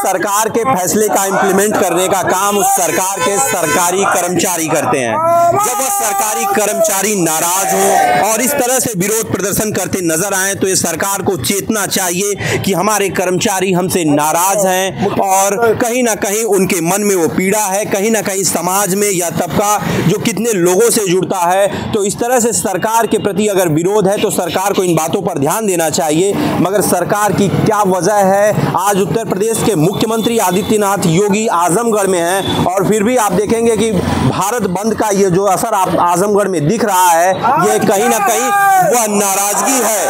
सरकार के फैसले का इम्प्लीमेंट करने का काम उस सरकार के सरकारी कर्मचारी करते हैं। जब वह सरकारी कर्मचारी नाराज हो और इस तरह से विरोध प्रदर्शन करते नजर आए तो ये सरकार को चेतना चाहिए कि हमारे कर्मचारी हमसे नाराज हैं और कहीं ना कहीं उनके मन में वो पीड़ा है, कहीं ना कहीं समाज में यह तबका जो कितने लोगों से जुड़ता है। तो इस तरह से सरकार के प्रति अगर विरोध है तो सरकार को इन बातों पर ध्यान देना चाहिए। मगर सरकार की क्या वजह है? आज उत्तर प्रदेश के मुख्यमंत्री आदित्यनाथ योगी आजमगढ़ में हैं और फिर भी आप देखेंगे कि भारत बंद का ये जो असर आप आजमगढ़ में दिख रहा है, ये कहीं ना कहीं वह नाराजगी है।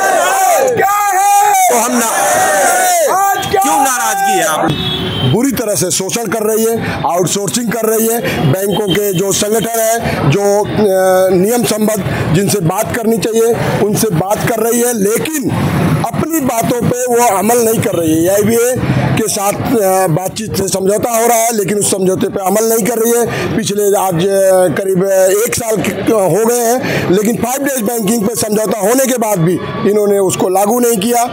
तो हम क्यों नाराजगी है? आप बुरी तरह से शोषण कर रही है, आउटसोर्सिंग कर रही है। बैंकों के जो संगठन है, जो नियम संबद्ध जिनसे बात करनी चाहिए उनसे बात कर रही है, लेकिन अपनी बातों पे वो अमल नहीं कर रही है। एआईबीए के साथ बातचीत से समझौता हो रहा है, लेकिन उस समझौते पे अमल नहीं कर रही है। पिछले आज करीब 1 साल हो गए हैं, लेकिन 5 डेज बैंकिंग पे समझौता होने के बाद भी इन्होंने उसको लागू नहीं किया।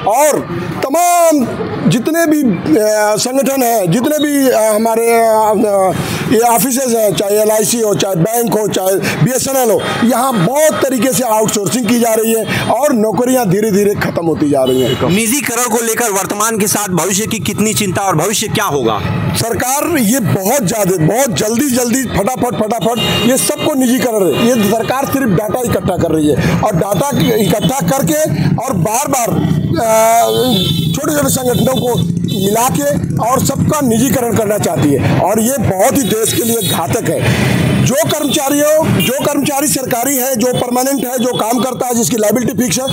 और तमाम जितने भी संगठन हैं, जितने भी हमारे ये ऑफिसेज हैं, चाहे LIC हो, चाहे बैंक हो, चाहे BSNL हो, यहाँ बहुत तरीके से आउटसोर्सिंग की जा रही है और नौकरियां धीरे धीरे खत्म होती जा रही हैं। निजीकरण को लेकर वर्तमान के साथ भविष्य की कितनी चिंता और भविष्य क्या होगा? सरकार ये बहुत जल्दी फटाफट ये सबको निजीकरण है। ये सरकार सिर्फ डाटा इकट्ठा कर रही है और डाटा इकट्ठा करके और बार छोटे छोटे संगठनों को मिला के और सबका निजीकरण करना चाहती है और ये बहुत ही देश के लिए घातक है। जो कर्मचारी सरकारी है, जो परमानेंट है, जो काम करता है, जिसकी लायबिलिटी फिक्स है,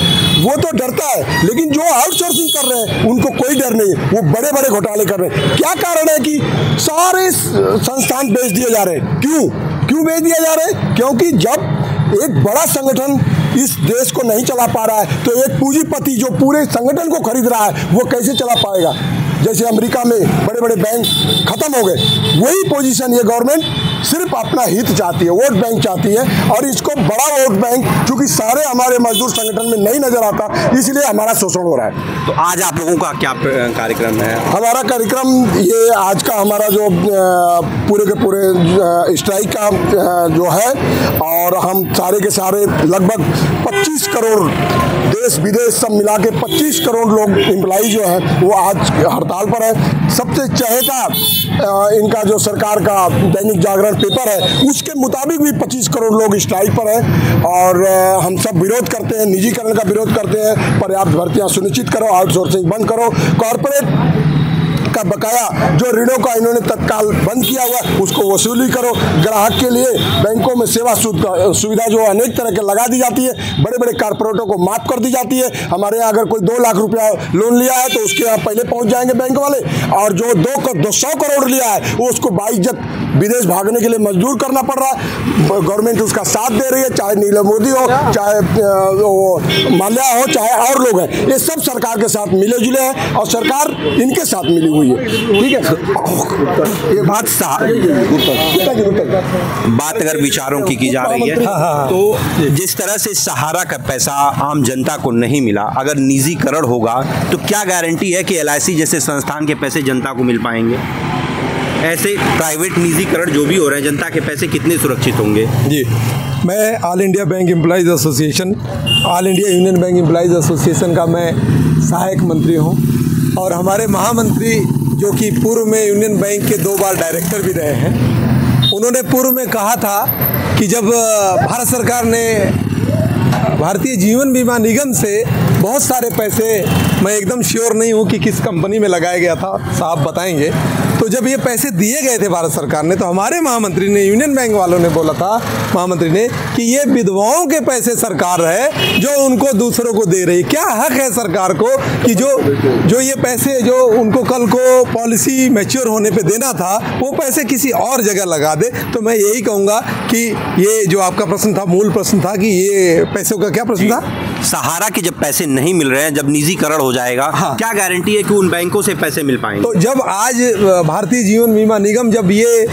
वो तो डरता है, लेकिन जो आउटसोर्सिंग कर रहे हैं उनको कोई डर नहीं है। वो बड़े बड़े घोटाले कर रहे हैं। क्या कारण है कि सारे संस्थान बेच दिए जा रहे हैं? क्यों बेच दिए जा रहे हैं? क्योंकि जब एक बड़ा संगठन इस देश को नहीं चला पा रहा है तो एक पूंजीपति जो पूरे संगठन को खरीद रहा है वो कैसे चला पाएगा? जैसे अमेरिका में बड़े बड़े बैंक खत्म हो गए, वही पोजीशन ये गवर्नमेंट सिर्फ अपना हित चाहती है, वोट बैंक चाहती है। और इसको बड़ा वोट बैंक चूंकि सारे हमारे मजदूर संगठन में नहीं नजर आता, इसलिए हमारा शोषण हो रहा है। तो आज आप लोगों का क्या कार्यक्रम है? हमारा कार्यक्रम ये आज का हमारा जो पूरे के पूरे स्ट्राइक का जो है, और हम सारे के सारे लगभग 25 करोड़ देश विदेश सब मिला के 25 करोड़ लोग एम्प्लॉई जो है वो आज हड़ताल पर है। सबसे चहेता इनका जो सरकार का दैनिक जागरण पेपर है उसके मुताबिक भी 25 करोड़ लोग स्ट्राइक पर है और हम सब विरोध करते हैं, निजीकरण का विरोध करते हैं। पर्याप्त भर्तियां सुनिश्चित करो, आउटसोर्सिंग बंद करो, कॉर्पोरेट का बकाया जो ऋणों का इन्होंने तत्काल बंद किया हुआ उसको वसूली करो। ग्राहक के लिए बैंकों में सेवा सुविधा जो अनेक तरह के लगा दी जाती है, बड़े बड़े कारपोरेटों को माफ कर दी जाती है। हमारे यहाँ अगर कोई 2 लाख रुपया लोन लिया है तो उसके यहाँ पहले पहुँच जाएंगे बैंक वाले, और जो 200 करोड़ लिया है वो उसको बाइज्जत विदेश भागने के लिए मजबूर करना पड़ रहा है। गवर्नमेंट उसका साथ दे रही है, चाहे नीरव मोदी हो, चाहे माल्या हो, चाहे और लोग हैं, ये सब सरकार के साथ मिले जुले हैं और सरकार इनके साथ मिली हुई है। ठीक है, ये बात अगर विचारों की जा रही है तो जिस तरह से सहारा का पैसा आम जनता को नहीं मिला, अगर निजीकरण होगा तो क्या गारंटी है कि LIC जैसे संस्थान के पैसे जनता को मिल पाएंगे? ऐसे प्राइवेट निजीकरण जो भी हो रहे हैं, जनता के पैसे कितने सुरक्षित होंगे? जी, मैं all India bank employees association, all India union bank employees association का मैं सहायक मंत्री हूं और हमारे महामंत्री जो कि पूर्व में यूनियन बैंक के 2 बार डायरेक्टर भी रहे हैं, उन्होंने पूर्व में कहा था कि जब भारत सरकार ने भारतीय जीवन बीमा निगम से बहुत सारे पैसे, मैं एकदम श्योर नहीं हूँ कि किस कंपनी में लगाया गया था, साहब बताएंगे, तो जब ये पैसे दिए गए थे भारत सरकार ने तो हमारे महामंत्री ने, यूनियन बैंक वालों ने बोला था, महामंत्री ने, कि ये विधवाओं के पैसे सरकार है जो उनको दूसरों को दे रही। क्या हक है सरकार को कि जो ये पैसे जो उनको कल को पॉलिसी मैच्योर होने पे देना था वो पैसे किसी और जगह लगा दे? तो मैं यही कहूँगा कि ये जो आपका प्रश्न था, मूल प्रश्न था कि ये पैसों का क्या प्रश्न था? सहारा के जब पैसे नहीं मिल रहे हैं, जब निजीकरण हो जाएगा, हाँ, क्या गारंटी है कि उन बैंकों से पैसे मिल पाएंगे? तो जब आज भारतीय जीवन बीमा निगम, जब ये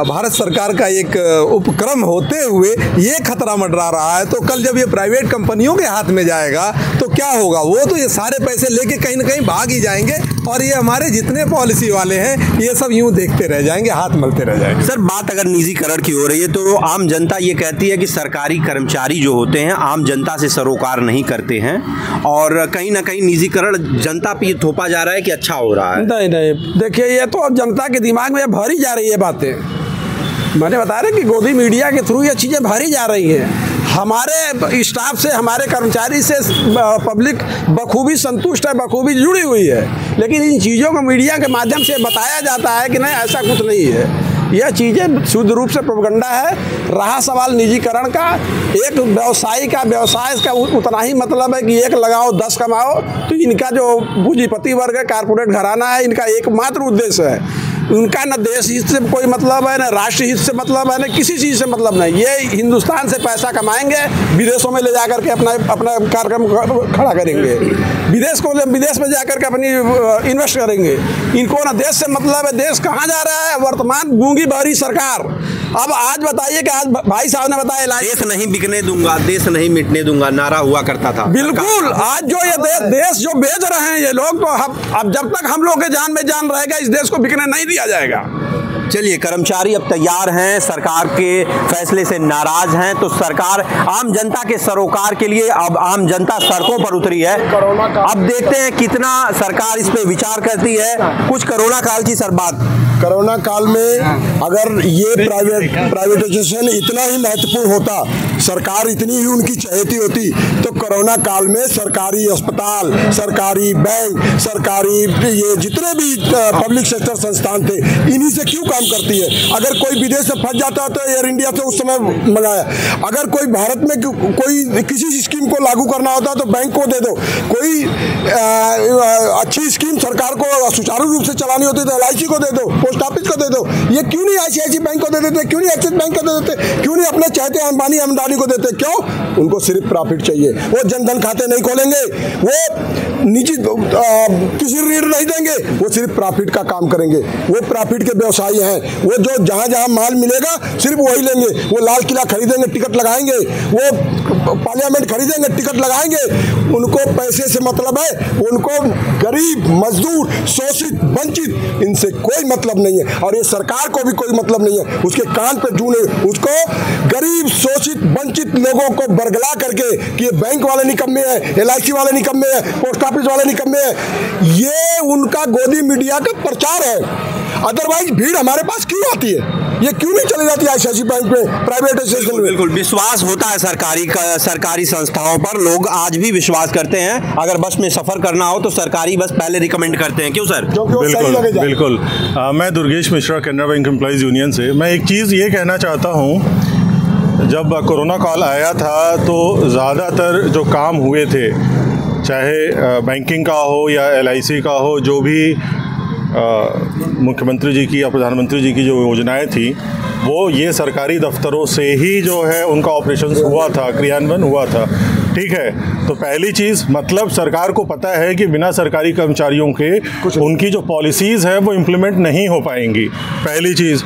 भारत सरकार का एक उपक्रम होते हुए ये खतरा मंडरा रहा है, तो कल जब ये प्राइवेट कंपनियों के हाथ में जाएगा तो क्या होगा? वो तो ये सारे पैसे लेके कहीं ना कहीं भाग ही जाएंगे और ये हमारे जितने पॉलिसी वाले हैं ये सब यूं देखते रह जाएंगे, हाथ मलते रह जाएंगे। सर, बात अगर निजीकरण की हो रही है तो आम जनता ये कहती है कि सरकारी कर्मचारी जो होते हैं आम जनता से सरोकार नहीं करते हैं और कहीं ना कहीं निजीकरण जनता पे थोपा जा रहा है कि अच्छा हो रहा है। नहीं, देखिए ये तो अब जनता के दिमाग में भरी जा रही है बातें। मैंने बता रहा कि गोदी मीडिया के थ्रू ये चीज़ें भरी जा रही हैं। हमारे स्टाफ से, हमारे कर्मचारी से पब्लिक बखूबी संतुष्ट है, बखूबी जुड़ी हुई है, लेकिन इन चीज़ों को मीडिया के माध्यम से बताया जाता है कि नहीं ऐसा कुछ नहीं है। यह चीज़ें शुद्ध रूप से प्रोपेगेंडा है। रहा सवाल निजीकरण का, एक व्यवसायी का व्यवसाय का उतना ही मतलब है कि 1 लगाओ 10 कमाओ। तो इनका जो पूंजीपति वर्ग है, कारपोरेट घराना है, इनका एकमात्र उद्देश्य है, उनका न देश हित से कोई मतलब है, न राष्ट्र हित से मतलब है, न किसी चीज़ से मतलब नहीं। ये हिंदुस्तान से पैसा कमाएंगे, विदेशों में ले जा करके अपना कार्यक्रम खड़ा करेंगे, विदेश में जा करके अपनी इन्वेस्ट करेंगे। इनको न देश से मतलब है। देश कहाँ जा रहा है? वर्तमान गूंगी बहरी सरकार। अब आज बताइए कि आज भाई साहब ने बताया देश नहीं बिकने दूंगा, देश नहीं मिटने दूंगा नारा हुआ करता था। बिल्कुल, आज जो ये देश जो बेच रहे हैं ये लोग, तो अब जब तक हम लोग के जान में जान रहेगा इस देश को बिकने नहीं दिया जाएगा। चलिए, कर्मचारी अब तैयार हैं, सरकार के फैसले से नाराज हैं, तो सरकार आम जनता के सरोकार के लिए अब आम जनता सड़कों पर उतरी है। अब देखते हैं कितना सरकार इस पे विचार करती है। कुछ कोरोना काल की सर बात, कोरोना काल में अगर ये प्राइवेटाइजेशन इतना ही महत्वपूर्ण होता, सरकार इतनी ही उनकी चहेती होती, तो कोरोना काल में सरकारी अस्पताल, सरकारी बैंक, सरकारी ये जितने भी पब्लिक सेक्टर संस्थान थे, इन्हीं से क्यों काम करती है। अगर कोई विदेश से फंस जाता तो एयर इंडिया से उस समय मंगाया। अगर कोई भारत में कोई किसी स्कीम को लागू करना होता तो बैंक को दे दो। कोई अच्छी स्कीम सरकार को सुचारू रूप से चलानी होती तो LIC को दे दो, पोस्ट ऑफिस को दे दो। ये क्यों नहीं ICICI बैंक को दे देते, क्यों नहीं एक्सिस बैंक को दे देते, क्यों नहीं अपने चाहते अंबानी अमदानी को देते? क्यों? उनको सिर्फ प्रॉफिट चाहिए। वो जनधन खाते नहीं खोलेंगे, वो निजी किसी ऋण नहीं देंगे, वो सिर्फ प्रॉफिट का काम करेंगे। वो प्रॉफिट के व्यवसायी हैं। वो जो जहाँ जहाँ माल मिलेगा सिर्फ वही लेंगे। वो लाल किला खरीदेंगे, टिकट लगाएंगे, वो पार्लियामेंट खरीदेंगे, टिकट लगाएंगे। उनको पैसे से मतलब है, उनको गरीब, मजदूर, शोषित, वंचित, इनसे कोई मतलब नहीं है। और ये सरकार को भी कोई मतलब नहीं है। उसके कान पे जूने, उसको गरीब, शोषित, वंचित लोगों को बरगला करके कि ये बैंक वाले निकम्मे हैं, LIC वाले निकम्मे हैं, पोस्ट ऑफिस वाले निकम्मे हैं, ये उनका गोदी मीडिया का प्रचार है। अदरवाइज भीड़ हमारे पास क्यों आती है? ये क्यों नहीं चली जाती ICICI बैंक में, प्राइवेटाइजेशन में? बिल्कुल विश्वास होता है सरकारी संस्थाओं पर। लोग आज भी विश्वास करते हैं। अगर बस में सफर करना हो तो सरकारी बस पहले रिकमेंड करते हैं। क्यों सर? बिल्कुल। मैं Durgesh Mishra, Canara bank employees union से। मैं एक चीज़ ये कहना चाहता हूँ, जब कोरोना काल आया था तो ज़्यादातर जो काम हुए थे, चाहे बैंकिंग का हो या LIC का हो, जो भी मुख्यमंत्री जी की या प्रधानमंत्री जी की जो योजनाएं थी, वो ये सरकारी दफ्तरों से ही जो है उनका ऑपरेशन हुआ था, क्रियान्वयन हुआ था। ठीक है, तो पहली चीज़ मतलब सरकार को पता है कि बिना सरकारी कर्मचारियों के उनकी जो पॉलिसीज़ है वो इम्प्लीमेंट नहीं हो पाएंगी, पहली चीज़।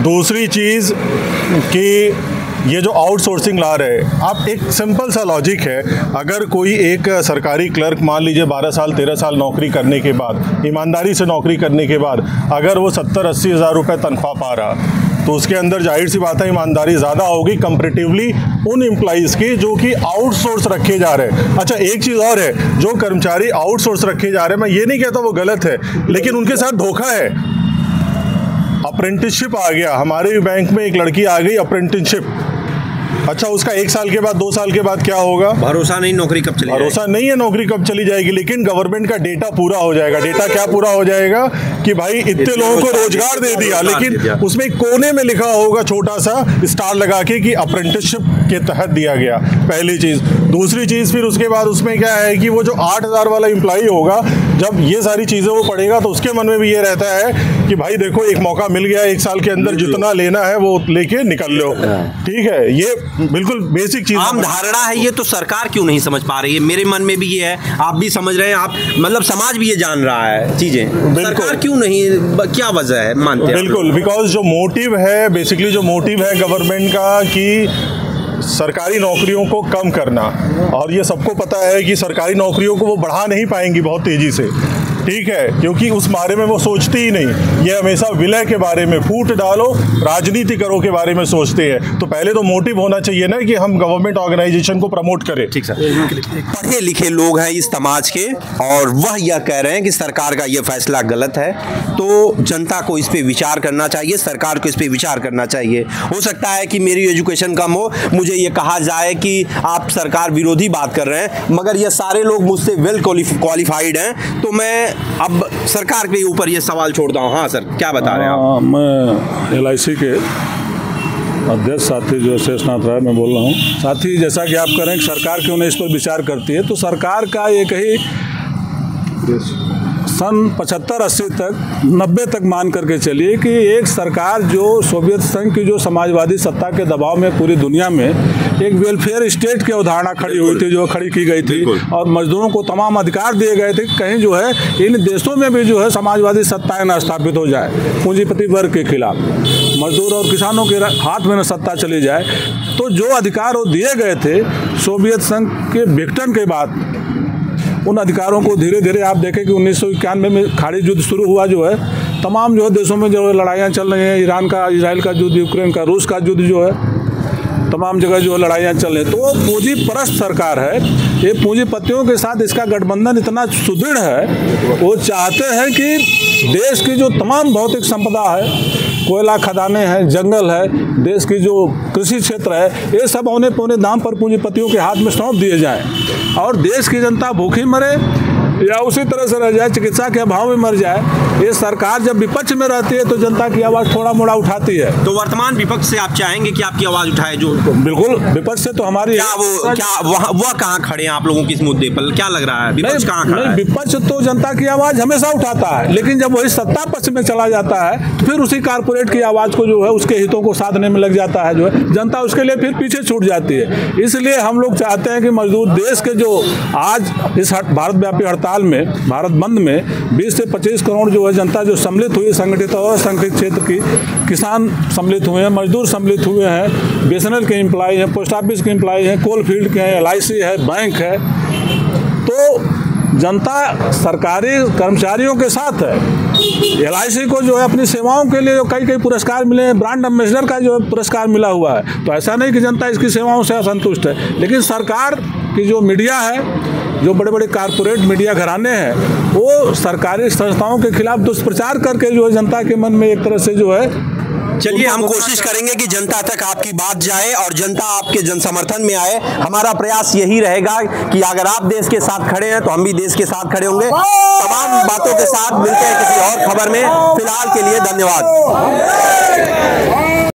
दूसरी चीज़ कि ये जो आउटसोर्सिंग ला रहे हैं, आप एक सिंपल सा लॉजिक है, अगर कोई एक सरकारी क्लर्क मान लीजिए 12 साल 13 साल नौकरी करने के बाद, ईमानदारी से नौकरी करने के बाद अगर वो 70-80 हज़ार रुपये तनख्वाह पा रहा, तो उसके अंदर जाहिर सी बात है ईमानदारी ज़्यादा होगी कंपैरेटिवली उन एम्प्लॉइज़ की जो कि आउटसोर्स रखे जा रहे हैं। अच्छा, एक चीज़ और है, जो कर्मचारी आउटसोर्स रखे जा रहे हैं, मैं ये नहीं कहता वो गलत है, लेकिन उनके साथ धोखा है। अप्रेंटिसशिप आ गया, हमारे बैंक में एक लड़की आ गई अप्रेंटिसशिप। अच्छा, उसका 1 साल के बाद 2 साल के बाद क्या होगा? भरोसा नहीं, नौकरी कब चली भरोसा नहीं है नौकरी कब चली जाएगी। लेकिन गवर्नमेंट का डेटा पूरा हो जाएगा। डेटा क्या पूरा हो जाएगा कि भाई इतने लोगों को रोजगार दे दिया, लेकिन उसमें कोने में लिखा होगा छोटा सा स्टार लगा के कि अप्रेंटिसशिप के तहत दिया गया, पहली चीज़। दूसरी चीज़ फिर उसके बाद उसमें क्या है कि वो जो 8,000 वाला एम्प्लॉई होगा, जब ये सारी चीज़ें वो पढ़ेगा तो उसके मन में भी ये रहता है कि भाई देखो एक मौका मिल गया, 1 साल के अंदर जितना लेना है वो लेके निकल लो। ठीक है, ये बिल्कुल बेसिक चीज, आम धारणा है। ये तो सरकार क्यों नहीं समझ पा रही है? मेरे मन में भी ये है, आप भी समझ रहे हैं, आप मतलब समाज भी ये जान रहा है चीजें। सरकार क्यों नहीं, क्या वजह है मानते हैं? बिल्कुल, बिकॉज जो मोटिव है, बेसिकली जो मोटिव है गवर्नमेंट का कि सरकारी नौकरियों को कम करना, और ये सबको पता है कि सरकारी नौकरियों को वो बढ़ा नहीं पाएंगी बहुत तेज़ी से। ठीक है, क्योंकि उस बारे में वो सोचती ही नहीं। ये हमेशा विलय के बारे में, फूट डालो राजनीति करो के बारे में सोचते हैं। तो पहले तो मोटिव होना चाहिए ना कि हम गवर्नमेंट ऑर्गेनाइजेशन को प्रमोट करें। ठीक सर। पढ़े लिखे लोग हैं इस समाज के और वह यह कह रहे हैं कि सरकार का यह फैसला गलत है, तो जनता को इस पे विचार करना चाहिए, सरकार को इस पे विचार करना चाहिए। हो सकता है कि मेरी एजुकेशन कम हो, मुझे ये कहा जाए कि आप सरकार विरोधी बात कर रहे हैं, मगर ये सारे लोग मुझसे वेल क्वालिफाइड हैं, तो मैं अब सरकार के ऊपर ये सवाल छोड़ता हूँ। हाँ सर, क्या बता रहे हैं आप? मैं LIC के अध्यक्ष साथी जो शेषनाथ राय मैं बोल रहा हूँ। साथी, जैसा कि आप कह रहे हैं कि सरकार क्यों नहीं इस पर विचार करती है, तो सरकार का एक ही सन 75-80 तक 90 तक मान करके चलिए कि एक सरकार जो सोवियत संघ की जो समाजवादी सत्ता के दबाव में पूरी दुनिया में एक वेलफेयर स्टेट की अवधारणा खड़ी हुई थी, जो खड़ी की गई थी और मजदूरों को तमाम अधिकार दिए गए थे, कहीं जो है इन देशों में भी जो है समाजवादी सत्ताएं न स्थापित हो जाए, पूंजीपति वर्ग के खिलाफ मजदूर और किसानों के हाथ में न सत्ता चली जाए। तो जो अधिकार वो दिए गए थे सोवियत संघ के विघटन के बाद, उन अधिकारों को धीरे धीरे आप देखें कि 1991 में खाड़ी युद्ध शुरू हुआ, जो है तमाम जो है देशों में जो है लड़ाइयाँ चल रही हैं, ईरान का, इजराइल का युद्ध, यूक्रेन का, रूस का युद्ध, जो है तमाम जगह जो है लड़ाइयाँ चल रही हैं। तो पूंजी परस्त सरकार है, ये पूंजीपतियों के साथ इसका गठबंधन इतना सुदृढ़ है, वो चाहते हैं कि देश की जो तमाम भौतिक संपदा है, कोयला खदानें हैं, जंगल है, देश की जो कृषि क्षेत्र है, ये सब औने पौने दाम पर पूंजीपतियों के हाथ में सौंप दिए जाएं और देश की जनता भूखी मरे या उसी तरह से रह जाए, चिकित्सा के अभाव में मर जाए। ये सरकार जब विपक्ष में रहती है तो जनता की आवाज़ थोड़ा मोड़ा उठाती है। तो वर्तमान विपक्ष से आप चाहेंगे कि आपकी आवाज़ उठाए? जो बिल्कुल, विपक्ष से तो हमारी वह कहाँ खड़े हैं आप लोगों की इस मुद्दे पर? क्या लग रहा है विपक्ष कहाँ खड़ा है? विपक्ष तो जनता की आवाज़ हमेशा उठाता है, लेकिन जब वही सत्ता पक्ष में चला जाता है तो फिर उसी कारपोरेट की आवाज़ को जो है उसके हितों को साधने में लग जाता है, जो है जनता उसके लिए फिर पीछे छूट जाती है। इसलिए हम लोग चाहते हैं कि मजदूर देश के जो आज इस भारत व्यापी हड़ताल में, भारत बंद में 20 से 25 करोड़ जो है जनता जो सम्मिलित हुई, संगठित और असंगठित क्षेत्र की किसान सम्मिलित हुए हैं, मजदूर सम्मिलित हुए हैं, BSNL के एम्प्लॉय हैं, पोस्ट ऑफिस के एम्प्लॉय हैं, कोल फील्ड के हैं, LIC है, बैंक है। तो जनता सरकारी कर्मचारियों के साथ है। LIC को जो है अपनी सेवाओं के लिए जो कई पुरस्कार मिले हैं, ब्रांड एम्बेसडर का जो पुरस्कार मिला हुआ है, तो ऐसा नहीं कि जनता इसकी सेवाओं से असंतुष्ट है। लेकिन सरकार की जो मीडिया है, जो बड़े बड़े कारपोरेट मीडिया घराने हैं, वो सरकारी संस्थाओं के खिलाफ दुष्प्रचार करके जो है जनता के मन में एक तरह से जो है। चलिए, हम कोशिश करेंगे कि जनता तक आपकी बात जाए और जनता आपके जन समर्थन में आए। हमारा प्रयास यही रहेगा कि अगर आप देश के साथ खड़े हैं तो हम भी देश के साथ खड़े होंगे। तमाम बातों के साथ मिलते हैं किसी और खबर में। फिलहाल के लिए धन्यवाद।